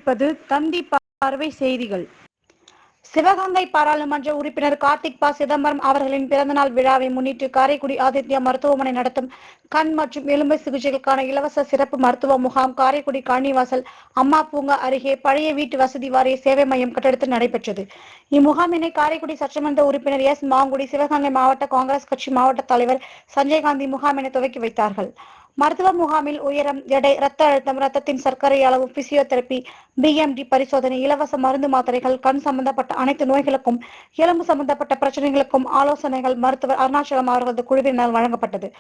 வாசிப்பது தந்தி பார்வை செய்திகள். சிவகங்கை பாராளுமன்ற உறுப்பினர் கார்த்திக் ப. சிதம்பரம் அவர்களின் பிறந்தநாள் விழாவை முன்னிட்டு காரைக்குடி ஆதித்யா மருத்துவமனை நடத்தும் கண் மற்றும் எலும்பு சிகிச்சைகளுக்கான இலவச சிறப்பு மருத்துவ முகாம் காரைக்குடி காணிவாசல் அம்மா பூங்கா அருகே பழைய வீட்டு வசதி வாரிய சேவை மையம் கட்டடத்தில் நடைபெற்றது. இம்முகாமினை காரைக்குடி சட்டமன்ற உறுப்பினர் எஸ். மாங்குடி, சிவகங்கை மாவட்ட காங்கிரஸ் கட்சி மாவட்ட தலைவர் சஞ்சய்காந்தி முகாமினை துவக்கி வைத்தார்கள். மருத்துவ முகாமில் உயரம், எடை, ரத்த அழுத்தம், ரத்தத்தின் சர்க்கரை அளவு, பிசியோதெரபி, BMD பரிசோதனை, இலவச மருந்து மாத்திரைகள், கண் சம்பந்தப்பட்ட அனைத்து நோய்களுக்கும், எலும்பு சம்பந்தப்பட்ட பிரச்சனைகளுக்கும் ஆலோசனைகள் மருத்துவர் அருணாச்சலம் அவர்களது குழுவினால் வழங்கப்பட்டது.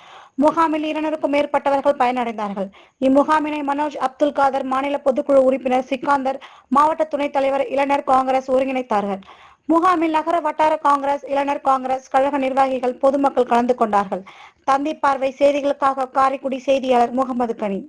முகாமில் 200க்கும் மேற்பட்டவர்கள் பயனடைந்தார்கள். இம்முகாமினை மனோஜ் அப்துல் காதர், மாநில பொதுக்குழு உறுப்பினர் சிக்கந்தர், மாவட்ட துணைத் தலைவர், இளைஞர் காங்கிரஸ் ஒருங்கிணைத்தார்கள். முகாமில் நகர வட்டார காங்கிரஸ், இளைஞர் காங்கிரஸ் கழக நிர்வாகிகள், பொதுமக்கள் கலந்து கொண்டார்கள். தந்தி பார்வை செய்திகளுக்காக காரைக்குடி செய்தியாளர் முகமது கனி.